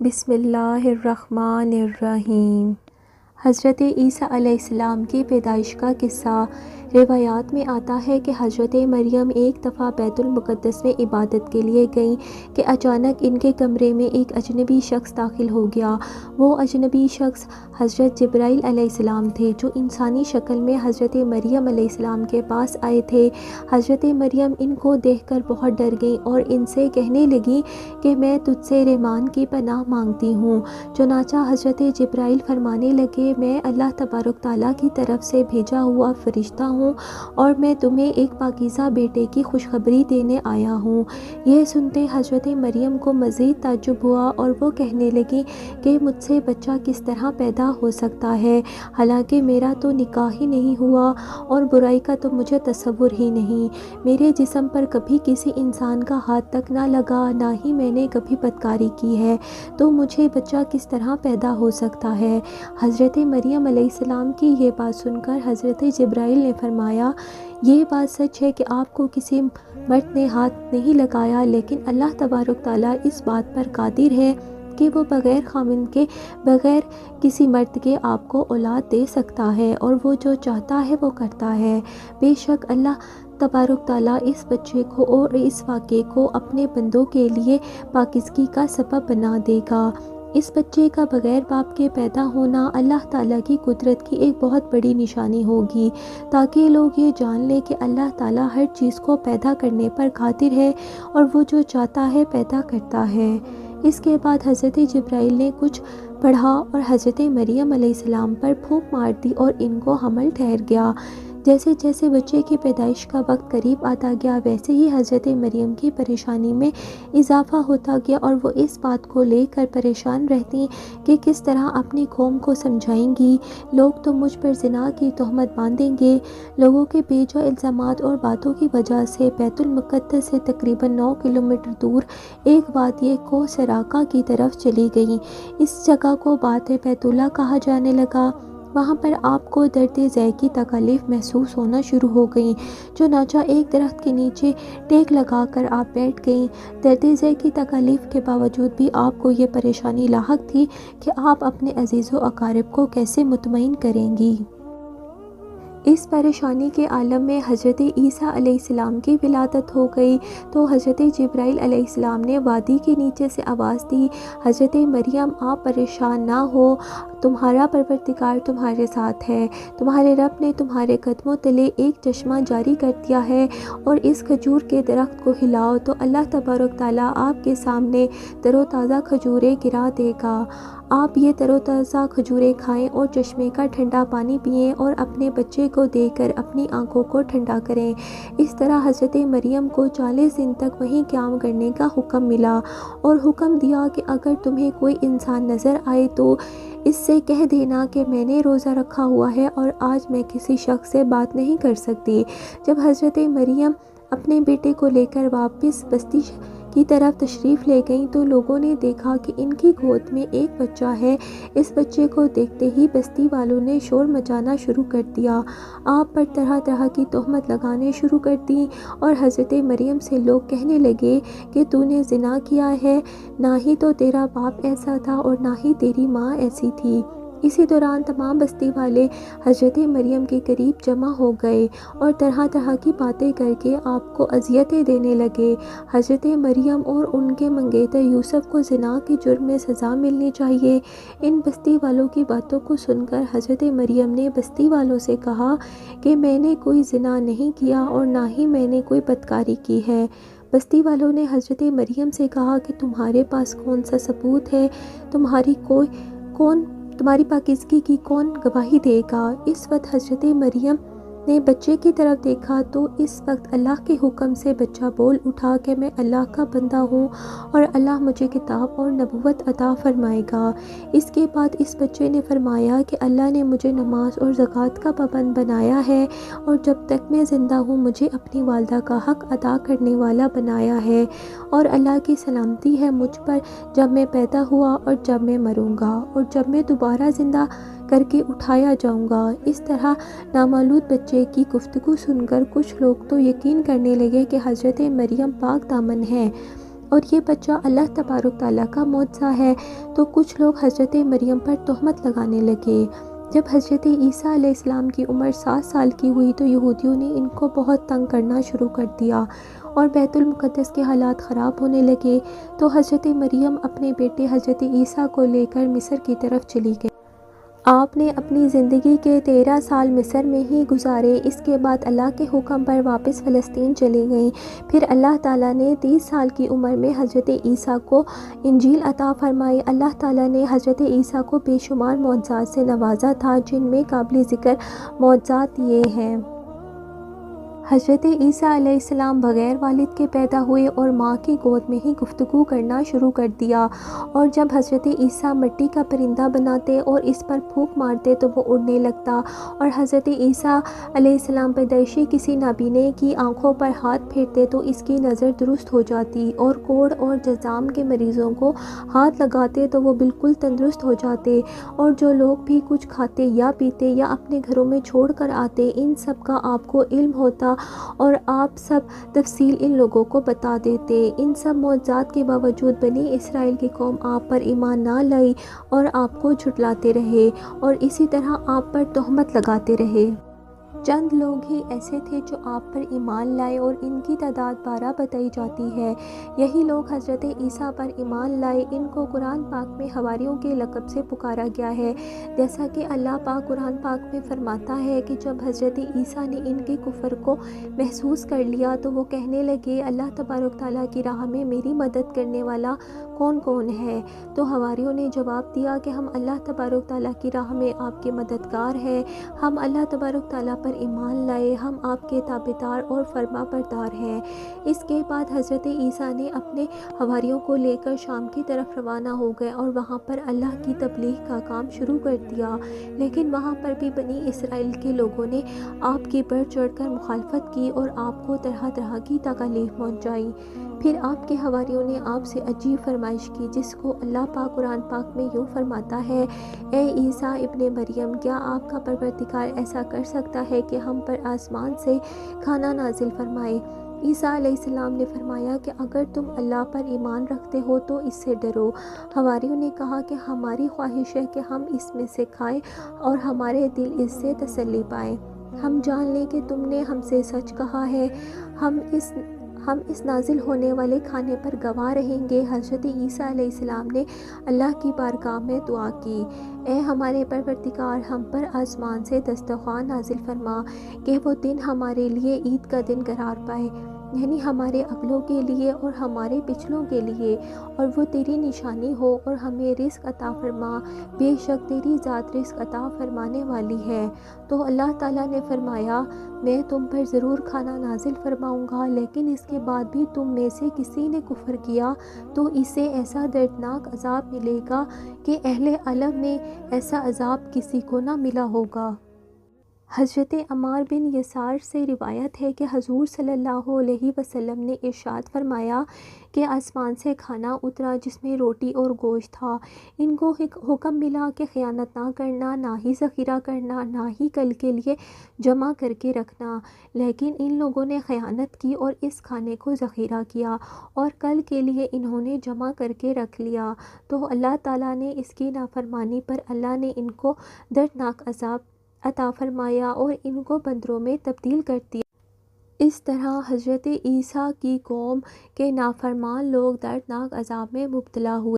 بسم اللہ الرحمن الرحیم۔ حضرت عیسیٰ علیہ السلام کی پیدائش کا قصہ روایات میں آتا ہے کہ حضرت مریم ایک دفعہ بیت المقدس میں عبادت کے لیے گئیں کہ اچانک ان کے کمرے میں ایک اجنبی شخص داخل ہو گیا۔ وہ اجنبی شخص حضرت جبرائیل علیہ السلام تھے، جو انسانی شکل میں حضرت مریم علیہ السلام کے پاس آئے تھے۔ حضرت مریم ان کو دیکھ کر بہت ڈر گئیں اور ان سے کہنے لگیں کہ میں تجھ سے رحمان کی پناہ مانگتی ہوں۔ چنانچہ حضرت جبرائیل فرمانے لگے، میں اللہ تبارک تعالیٰ کی طرف سے بھیجا ہوا فرشتہ ہوں اور میں تمہیں ایک پاکیزہ بیٹے کی خوشخبری دینے آیا ہوں۔ یہ سنتے حضرت مریم کو مزید تعجب ہوا اور وہ کہنے لگیں کہ مجھ سے بچہ کس طرح پیدا ہو سکتا ہے، حالانکہ میرا تو نکاح ہی نہیں ہوا اور برائی کا تو مجھے تصور ہی نہیں۔ میرے جسم پر کبھی کسی انسان کا ہاتھ تک نہ لگا، نہ ہی میں نے کبھی بدکاری کی ہے، تو مجھے بچہ کس طرح پیدا ہو سکتا ہے۔ حضرت مریم علیہ السلام کی یہ بات سن کر حضرت جبرائیل نے فرمایا، یہ بات سچ ہے کہ آپ کو کسی مرد نے ہاتھ نہیں لگایا، لیکن اللہ تبارک تعالیٰ اس بات پر قادر ہے کہ وہ بغیر خاوند کے، بغیر کسی مرد کے آپ کو اولاد دے سکتا ہے، اور وہ جو چاہتا ہے وہ کرتا ہے۔ بے شک اللہ تبارک تعالیٰ اس بچے کو اور اس واقعے کو اپنے بندوں کے لیے پاکیزگی کا سبب بنا دے گا۔ اس بچے کا بغیر باپ کے پیدا ہونا اللہ تعالیٰ کی قدرت کی ایک بہت بڑی نشانی ہوگی، تاکہ لوگ یہ جان لیں کہ اللہ تعالیٰ ہر چیز کو پیدا کرنے پر قادر ہے اور وہ جو چاہتا ہے پیدا کرتا ہے۔ اس کے بعد حضرت جبرائیل نے کچھ پڑھا اور حضرت مریم علیہ السلام پر پھونک مار دی اور ان کو حمل ٹھہر گیا۔ جیسے جیسے بچے کی پیدائش کا وقت قریب آتا گیا، ویسے ہی حضرت مریم کی پریشانی میں اضافہ ہوتا گیا اور وہ اس بات کو لے کر پریشان رہتی کہ کس طرح اپنی قوم کو سمجھائیں گی۔ لوگ تو مجھ پر زنا کی تہمت باندھیں گے۔ لوگوں کے بے جا الزامات اور باتوں کی وجہ سے بیت المقدس سے تقریباً 9 کلومیٹر دور ایک وادی کوہ سراقہ کی طرف چلی گئیں۔ اس جگہ کو وادی بیت اللہ کہا جانے لگا۔ وہاں پر آپ کو درد ذے کی تکالیف محسوس ہونا شروع ہو گئیں۔ چنانچہ ایک درخت کے نیچے ٹیک لگا کر آپ بیٹھ گئیں۔ درد ذے کی تکالیف کے باوجود بھی آپ کو یہ پریشانی لاحق تھی کہ آپ اپنے عزیز و اقارب کو کیسے مطمئن کریں گی۔ اس پریشانی کے عالم میں حضرت عیسیٰ علیہ السلام کی ولادت ہو گئی تو حضرت جبرائیل علیہ السلام نے وادی کے نیچے سے آواز دی، حضرت مریم آپ پریشان نہ ہو، تمہارا پروردگار تمہارے ساتھ ہے۔ تمہارے رب نے تمہارے قدموں تلے ایک چشمہ جاری کر دیا ہے، اور اس کھجور کے درخت کو ہلاؤ تو اللہ تبارک تعالیٰ آپ کے سامنے تر و تازہ کھجوریں گرا دے گا۔ آپ یہ تر و تازہ کھجوریں کھائیں اور چشمے کا ٹھنڈا پانی پئیں اور اپنے بچے کو دے کر اپنی آنکھوں کو ٹھنڈا کریں۔ اس طرح حضرت مریم کو 40 دن تک وہیں قیام کرنے کا حکم ملا، اور حکم دیا کہ اگر تمہیں کوئی انسان نظر آئے تو اس سے کہہ دینا کہ میں نے روزہ رکھا ہوا ہے اور آج میں کسی شخص سے بات نہیں کر سکتی۔ جب حضرت مریم اپنے بیٹے کو لے کر واپس بستی کی طرف تشریف لے گئیں تو لوگوں نے دیکھا کہ ان کی گود میں ایک بچہ ہے۔ اس بچے کو دیکھتے ہی بستی والوں نے شور مچانا شروع کر دیا، آپ پر طرح طرح کی تہمت لگانے شروع کر دیں، اور حضرت مریم سے لوگ کہنے لگے کہ تو نے زنا کیا ہے، نہ ہی تو تیرا باپ ایسا تھا اور نہ ہی تیری ماں ایسی تھی۔ اسی دوران تمام بستی والے حضرت مریم کے قریب جمع ہو گئے اور طرح طرح کی باتیں کر کے آپ کو اذیتیں دینے لگے۔ حضرت مریم اور ان کے منگیتر یوسف کو زنا کے جرم میں سزا ملنی چاہیے۔ ان بستی والوں کی باتوں کو سن کر حضرت مریم نے بستی والوں سے کہا کہ میں نے کوئی زنا نہیں کیا اور نہ ہی میں نے کوئی بدکاری کی ہے۔ بستی والوں نے حضرت مریم سے کہا کہ تمہارے پاس کون سا ثبوت ہے، تمہاری پاکیزگی کی کون گواہی دے گا؟ اس وقت حضرت مریم نے بچے کی طرف دیکھا تو اس وقت اللہ کے حکم سے بچہ بول اٹھا کہ میں اللہ کا بندہ ہوں اور اللہ مجھے کتاب اور نبوت عطا فرمائے گا۔ اس کے بعد اس بچے نے فرمایا کہ اللہ نے مجھے نماز اور زکوٰۃ کا پابند بنایا ہے، اور جب تک میں زندہ ہوں مجھے اپنی والدہ کا حق ادا کرنے والا بنایا ہے، اور اللہ کی سلامتی ہے مجھ پر جب میں پیدا ہوا اور جب میں مروں گا اور جب میں دوبارہ زندہ کر کے اٹھایا جاؤں گا۔ اس طرح نامولود بچے کی گفتگو سن کر کچھ لوگ تو یقین کرنے لگے کہ حضرت مریم پاک دامن ہے، اور یہ بچہ اللہ تبارک تعالیٰ کا معجزہ ہے۔ تو کچھ لوگ حضرت مریم پر تہمت لگانے لگے۔ جب حضرت عیسیٰ علیہ السلام کی عمر 7 سال کی ہوئی تو یہودیوں نے ان کو بہت تنگ کرنا شروع کر دیا اور بیت المقدس کے حالات خراب ہونے لگے۔ تو حضرت مریم اپنے بیٹے حضرت عیسیٰ کو لے کر مصر کی طرف چلی گئی۔ آپ نے اپنی زندگی کے 13 سال مصر میں ہی گزارے۔ اس کے بعد اللہ کے حکم پر واپس فلسطین چلی گئیں۔ پھر اللہ تعالیٰ نے 30 سال کی عمر میں حضرت عیسیٰ کو انجیل عطا فرمائی۔ اللہ تعالیٰ نے حضرت عیسیٰ کو بے شمار معجزات سے نوازا تھا، جن میں قابل ذکر معجزات یہ ہیں۔ حضرت عیسیٰ علیہ السلام بغیر والد کے پیدا ہوئے اور ماں کی گود میں ہی گفتگو کرنا شروع کر دیا، اور جب حضرت عیسیٰ مٹی کا پرندہ بناتے اور اس پر پھونک مارتے تو وہ اڑنے لگتا، اور حضرت عیسیٰ علیہ السلام پیدائشی کسی نابینے کی آنکھوں پر ہاتھ پھیرتے تو اس کی نظر درست ہو جاتی، اور کوڑ اور جذام کے مریضوں کو ہاتھ لگاتے تو وہ بالکل تندرست ہو جاتے، اور جو لوگ بھی کچھ کھاتے یا پیتے یا اپنے گھروں میں چھوڑ کر آتے ان سب کا آپ کو علم ہوتا اور آپ سب تفصیل ان لوگوں کو بتا دیتے۔ ان سب معجزات کے باوجود بنی اسرائیل کی قوم آپ پر ایمان نہ لائی اور آپ کو جھٹلاتے رہے اور اسی طرح آپ پر تہمت لگاتے رہے۔ چند لوگ ہی ایسے تھے جو آپ پر ایمان لائے اور ان کی تعداد 12 بتائی جاتی ہے۔ یہی لوگ حضرت عیسیٰ پر ایمان لائے۔ ان کو قرآن پاک میں حواریوں کے لقب سے پکارا گیا ہے، جیسا کہ اللہ پاک قرآن پاک میں فرماتا ہے کہ جب حضرت عیسیٰ نے ان کے کفر کو محسوس کر لیا تو وہ کہنے لگے اللہ تبارک تعالیٰ کی راہ میں میری مدد کرنے والا کون کون ہے؟ تو حواریوں نے جواب دیا کہ ہم اللہ تبارک تعالیٰ کی راہ میں آپ کے مددگار ہیں، ہم اللہ تبارک تعالیٰ پر ایمان لائے، ہم آپ کے تابعدار اور فرما بردار ہیں۔ اس کے بعد حضرت عیسیٰ نے اپنے حواریوں کو لے کر شام کی طرف روانہ ہو گئے اور وہاں پر اللہ کی تبلیغ کا کام شروع کر دیا، لیکن وہاں پر بھی بنی اسرائیل کے لوگوں نے آپ کی بڑھ چڑھ کر مخالفت کی اور آپ کو طرح طرح کی تکالیف پہنچائی۔ پھر آپ کے حواریوں نے آپ سے عجیب فرمائش کی، جس کو اللہ پاک قرآن پاک میں یوں فرماتا ہے، اے عیسیٰ ابن مریم، کیا آپ کا پروردگار ایسا کر سکتا ہے کہ ہم پر آسمان سے کھانا نازل فرمائے؟ عیسیٰ علیہ السلام نے فرمایا کہ اگر تم اللہ پر ایمان رکھتے ہو تو اس سے ڈرو۔ حواریوں نے کہا کہ ہماری خواہش ہے کہ ہم اس میں سے کھائیں اور ہمارے دل اس سے تسلی پائیں۔ ہم جان لیں کہ تم نے ہم سے سچ کہا ہے، ہم اس نازل ہونے والے کھانے پر گواہ رہیں گے۔ حضرت عیسیٰ علیہ السلام نے اللہ کی بارگاہ میں دعا کی، اے ہمارے پروردگار، ہم پر آسمان سے دسترخوان نازل فرما کہ وہ دن ہمارے لیے عید کا دن قرار پائے، یعنی ہمارے اگلوں کے لیے اور ہمارے پچھلوں کے لیے، اور وہ تیری نشانی ہو اور ہمیں رزق عطا فرما، بے شک تیری ذات رزق عطا فرمانے والی ہے۔ تو اللہ تعالیٰ نے فرمایا، میں تم پر ضرور کھانا نازل فرماؤں گا، لیکن اس کے بعد بھی تم میں سے کسی نے کفر کیا تو اسے ایسا دردناک عذاب ملے گا کہ اہل عالم میں ایسا عذاب کسی کو نہ ملا ہوگا۔ حضرت عمار بن یسار سے روایت ہے کہ حضور صلی اللہ علیہ وسلم نے ارشاد فرمایا کہ آسمان سے کھانا اترا جس میں روٹی اور گوشت تھا۔ ان کو حکم ملا کہ خیانت نہ کرنا، نہ ہی ذخیرہ کرنا، نہ ہی کل کے لیے جمع کر کے رکھنا، لیکن ان لوگوں نے خیانت کی اور اس کھانے کو ذخیرہ کیا اور کل کے لیے انہوں نے جمع کر کے رکھ لیا، تو اللہ تعالیٰ نے اس کی نافرمانی پر اللہ نے ان کو دردناک عذاب عطا فرمایا اور ان کو بندروں میں تبدیل کر دیا۔ اس طرح حضرت عیسیٰ کی قوم کے نافرمان لوگ دردناک عذاب میں مبتلا ہوئے۔